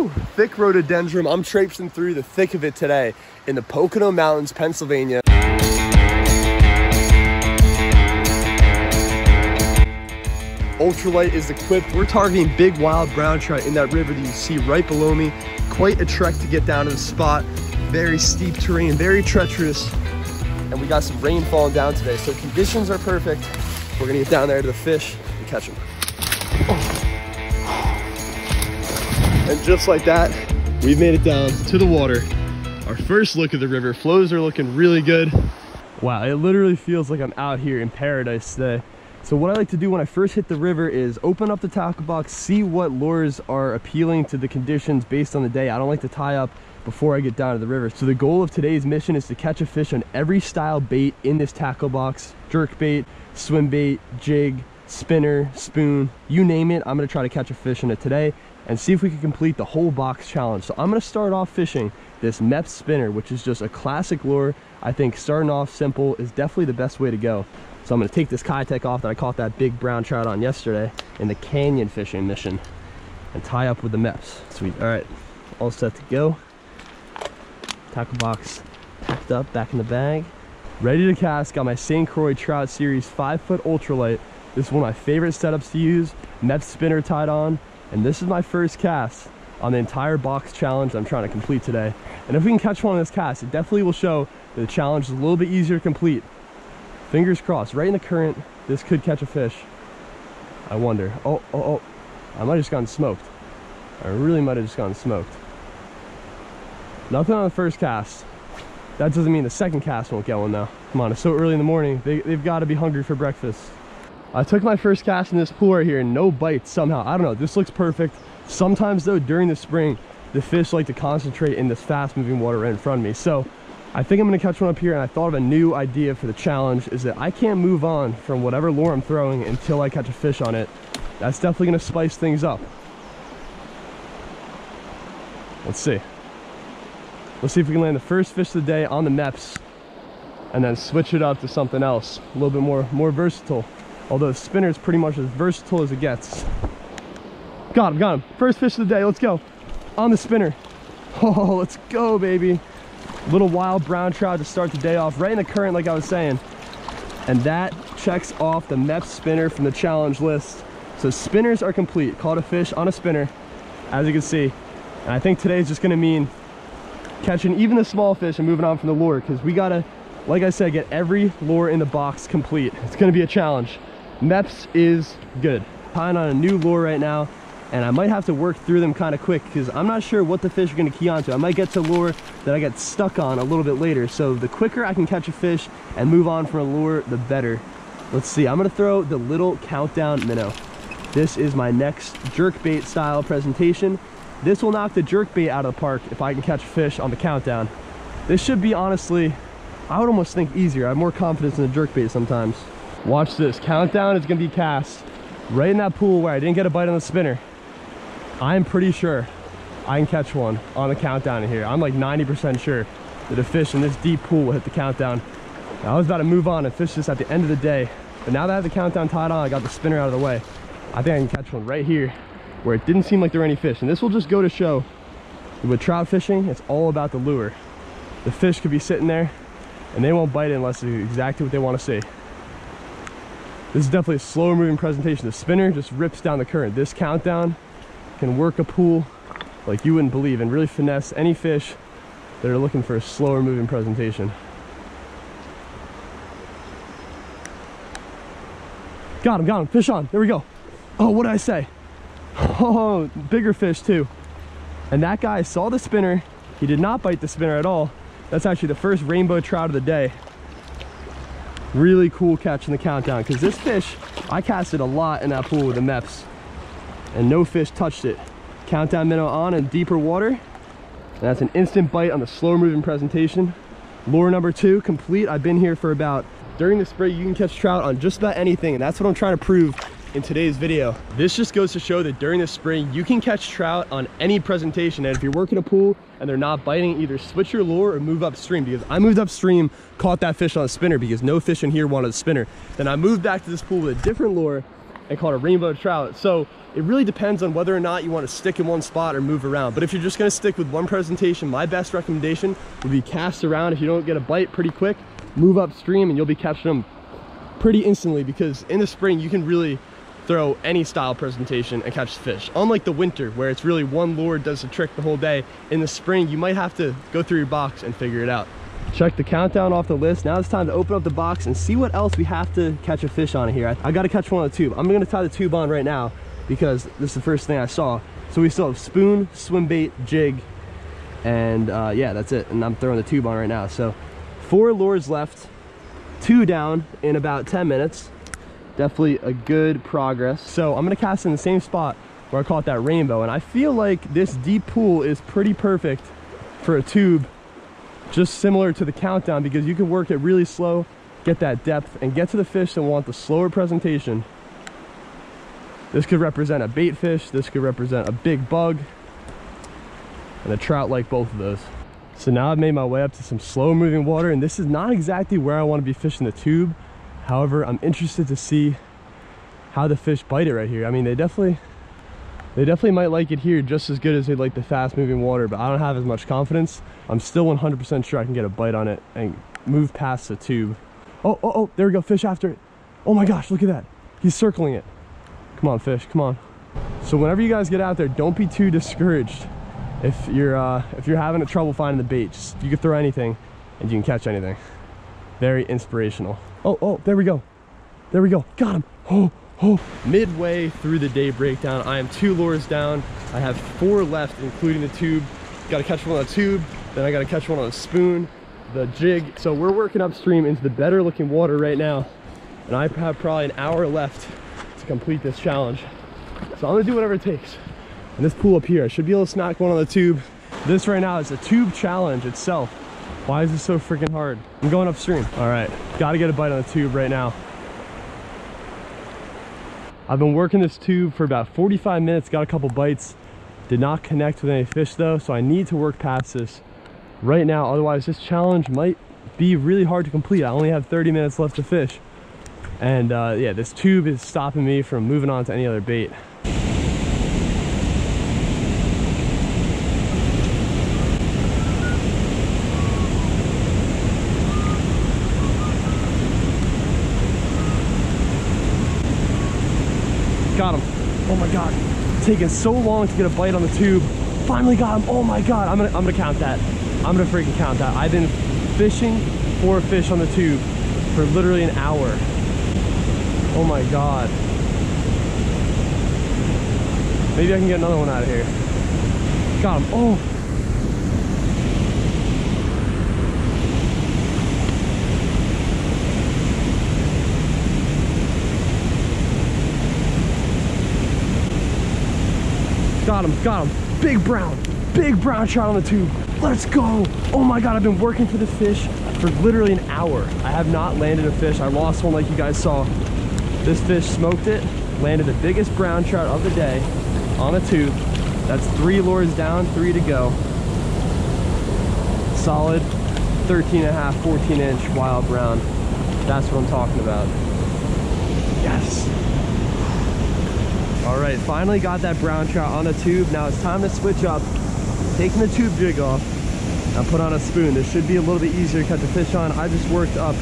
Woo! Thick rhododendron. I'm traipsing through the thick of it today in the Pocono Mountains, Pennsylvania. Ultralight is equipped. We're targeting big wild brown trout in that river that you see right below me. Quite a trek to get down to the spot. Very steep terrain, very treacherous. And we got some rain falling down today, so conditions are perfect. We're gonna get down there to the fish and catch them. Oh. And just like that, we've made it down to the water. Our first look at the river. Flows are looking really good. Wow, it literally feels like I'm out here in paradise today. So what I like to do when I first hit the river is open up the tackle box, see what lures are appealing to the conditions based on the day. I don't like to tie up before I get down to the river. So the goal of today's mission is to catch a fish on every style bait in this tackle box. Jerkbait, swim bait, jig, spinner, spoon, you name it. I'm gonna try to catch a fish in it today and see if we can complete the whole box challenge. So I'm gonna start off fishing this Mepps spinner, which is just a classic lure. I think starting off simple is definitely the best way to go. So I'm gonna take this Kitech off that I caught that big brown trout on yesterday in the canyon fishing mission and tie up with the Mepps. Sweet, all right, all set to go. Tackle box packed up, back in the bag. Ready to cast, got my St. Croix Trout Series 5-foot ultralight. This is one of my favorite setups to use. Mepps spinner tied on, and this is my first cast on the entire box challenge I'm trying to complete today. And if we can catch one on this cast, it definitely will show that the challenge is a little bit easier to complete. Fingers crossed, right in the current, this could catch a fish. I wonder. Oh, I might have just gotten smoked. I really might have just gotten smoked. Nothing on the first cast. That doesn't mean the second cast won't get one though. Come on, it's so early in the morning. They've got to be hungry for breakfast. I took my first cast in this pool right here and no bites somehow. I don't know, this looks perfect. Sometimes though, during the spring, the fish like to concentrate in this fast moving water right in front of me. So I think I'm gonna catch one up here, and I thought of a new idea for the challenge is that I can't move on from whatever lure I'm throwing until I catch a fish on it. That's definitely gonna spice things up. Let's see. Let's see if we can land the first fish of the day on the Mepps and then switch it up to something else. A little bit more versatile. Although the spinner is pretty much as versatile as it gets. Got him. First fish of the day, let's go. On the spinner. Oh, let's go, baby. Little wild brown trout to start the day off, right in the current like I was saying. And that checks off the Mepps spinner from the challenge list. So spinners are complete. Caught a fish on a spinner, as you can see. And I think today is just gonna mean catching even the small fish and moving on from the lure, because we gotta, like I said, get every lure in the box complete. It's gonna be a challenge. Mepps is good. Tying on a new lure right now, and I might have to work through them kind of quick because I'm not sure what the fish are going to key onto. I might get to a lure that I get stuck on a little bit later. So the quicker I can catch a fish and move on from a lure, the better. Let's see, I'm going to throw the little countdown minnow. This is my next jerkbait style presentation. This will knock the jerkbait out of the park if I can catch a fish on the countdown. This should be, honestly, I would almost think easier. I have more confidence in the jerkbait sometimes. Watch this, countdown is going to be cast right in that pool where I didn't get a bite on the spinner. I'm pretty sure I can catch one on the countdown in here. I'm like 90% sure that a fish in this deep pool will hit the countdown. Now, I was about to move on and fish this at the end of the day, but now that I have the countdown tied on, I got the spinner out of the way. I think I can catch one right here where it didn't seem like there were any fish. And this will just go to show that with trout fishing, it's all about the lure. The fish could be sitting there and they won't bite it unless it's exactly what they want to see. This is definitely a slower moving presentation. The spinner just rips down the current. This countdown can work a pool like you wouldn't believe and really finesse any fish that are looking for a slower moving presentation. Got him, fish on, there we go. Oh, what did I say? Oh, bigger fish too. And that guy saw the spinner. He did not bite the spinner at all. That's actually the first rainbow trout of the day. Really cool catch in the countdown, because this fish, I casted a lot in that pool with the Mepps and no fish touched it. Countdown minnow on in deeper water, and that's an instant bite on the slower moving presentation. Lure number 2 complete. I've been here for about, during the spring you can catch trout on just about anything, and that's what I'm trying to prove in today's video. This just goes to show that during the spring you can catch trout on any presentation, and if you're working a pool and they're not biting, either switch your lure or move upstream, because I moved upstream, caught that fish on a spinner because no fish in here wanted a spinner. Then I moved back to this pool with a different lure and caught a rainbow trout. So it really depends on whether or not you want to stick in one spot or move around. But if you're just going to stick with one presentation, my best recommendation would be cast around. If you don't get a bite pretty quick, move upstream and you'll be catching them pretty instantly, because in the spring you can really throw any style presentation and catch fish. Unlike the winter where it's really one lure does the trick the whole day, in the spring you might have to go through your box and figure it out. Check the countdown off the list. Now it's time to open up the box and see what else we have to catch a fish on here. I got to catch one on the tube. I'm going to tie the tube on right now because this is the first thing I saw. So we still have spoon, swim bait, jig, and yeah, that's it. And I'm throwing the tube on right now. So 4 lures left, 2 down in about 10 minutes. Definitely a good progress. So I'm going to cast in the same spot where I caught that rainbow, and I feel like this deep pool is pretty perfect for a tube, just similar to the countdown, because you can work it really slow, get that depth, and get to the fish that want the slower presentation. This could represent a bait fish, this could represent a big bug, and a trout like both of those. So now I've made my way up to some slow moving water, and this is not exactly where I want to be fishing the tube. However, I'm interested to see how the fish bite it right here. I mean, they definitely might like it here just as good as they like the fast moving water, but I don't have as much confidence. I'm still 100% sure I can get a bite on it and move past the tube. Oh, there we go, fish after it. Oh my gosh, look at that. He's circling it. Come on, fish, come on. So whenever you guys get out there, don't be too discouraged. If you're having trouble finding the bait, you can throw anything and you can catch anything. Very inspirational. Oh, there we go. There we go, got him. Oh. Midway through the day breakdown, I am 2 lures down. I have 4 left, including the tube. Got to catch one on the tube, then I got to catch one on a spoon, the jig. So we're working upstream into the better looking water right now, and I have probably an hour left to complete this challenge. So I'm gonna do whatever it takes. And this pool up here, I should be able to smack one on the tube. This right now is a tube challenge itself. Why is this so freaking hard? I'm going upstream. All right, got to get a bite on the tube right now. I've been working this tube for about 45 minutes, got a couple bites. Did not connect with any fish though, so I need to work past this right now. Otherwise, this challenge might be really hard to complete. I only have 30 minutes left to fish. And yeah, this tube is stopping me from moving on to any other bait. Got him. Oh my god, taking so long to get a bite on the tube. Finally got him. Oh my god, I'm gonna count that. I'm gonna freaking count that. I've been fishing for a fish on the tube for literally an hour. Oh my god. Maybe I can get another one out of here. Got him. Oh. Got him. Big brown trout on the tube. Let's go. Oh my god, I've been working for the fish for literally an hour. I have not landed a fish. I lost one like you guys saw. This fish smoked it, landed the biggest brown trout of the day on a tube. That's 3 lures down, 3 to go. Solid 13.5, 14-inch wild brown. That's what I'm talking about. Yes. All right, finally got that brown trout on a tube. Now it's time to switch up, taking the tube jig off, and put on a spoon. This should be a little bit easier to catch a fish on. I just worked up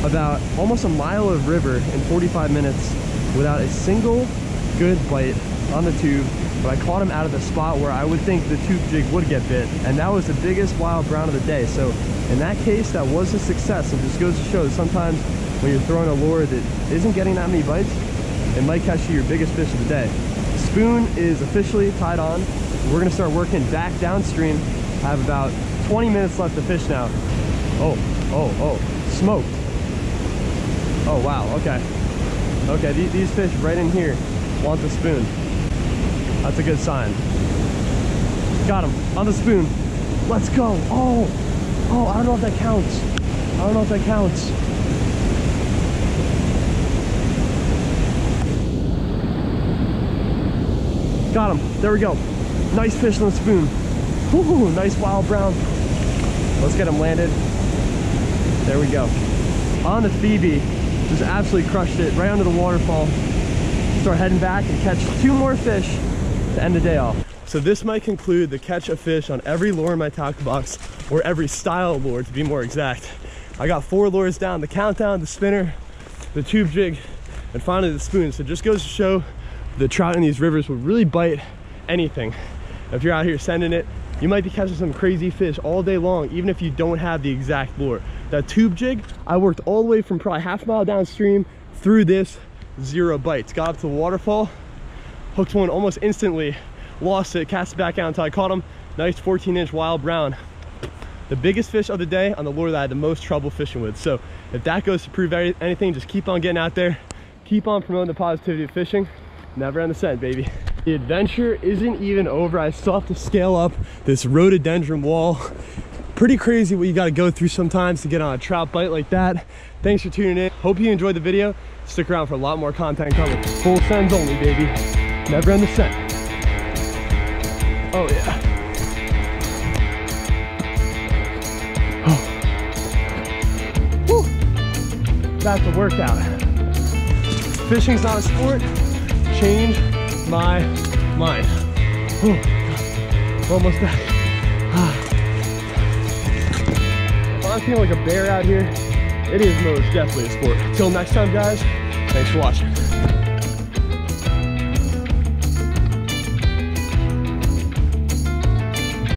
about almost a mile of river in 45 minutes without a single good bite on the tube, but I caught him out of the spot where I would think the tube jig would get bit, and that was the biggest wild brown of the day. So in that case, that was a success. It just goes to show that sometimes when you're throwing a lure that isn't getting that many bites, it might catch you your biggest fish of the day. Spoon is officially tied on. We're gonna start working back downstream. I have about 20 minutes left to fish now. Oh, smoked. Oh wow, okay, these fish right in here want the spoon. That's a good sign. Got him on the spoon. Let's go. Oh, I don't know if that counts. Got him. There we go. Nice fish on the spoon. Ooh, nice wild brown. Let's get him landed. There we go. On the Phoebe. Just absolutely crushed it right under the waterfall. start heading back and catch 2 more fish to end the day off. So this might conclude the catch of fish on every lure in my tackle box, or every style of lure to be more exact. I got 4 lures down: the countdown, the spinner, the tube jig, and finally the spoon. So it just goes to show the trout in these rivers will really bite anything. If you're out here sending it, you might be catching some crazy fish all day long, even if you don't have the exact lure. That tube jig, I worked all the way from probably half a mile downstream through this, 0 bites. Got up to the waterfall, hooked one almost instantly, lost it, cast it back out until I caught him. Nice 14-inch wild brown. The biggest fish of the day on the lure that I had the most trouble fishing with. So if that goes to prove anything, just keep on getting out there, keep on promoting the positivity of fishing. Never end the scent, baby. The adventure isn't even over. I still have to scale up this rhododendron wall. Pretty crazy what you got to go through sometimes to get on a trout bite like that. Thanks for tuning in. Hope you enjoyed the video. Stick around for a lot more content coming. Full sends only, baby. Never end the scent. Oh yeah. Oh. Whew. That's a workout. Fishing's not a sport. Change my mind. Whew. Almost back. If I'm feeling like a bear out here, it is most definitely a sport. Till next time, guys, thanks for watching.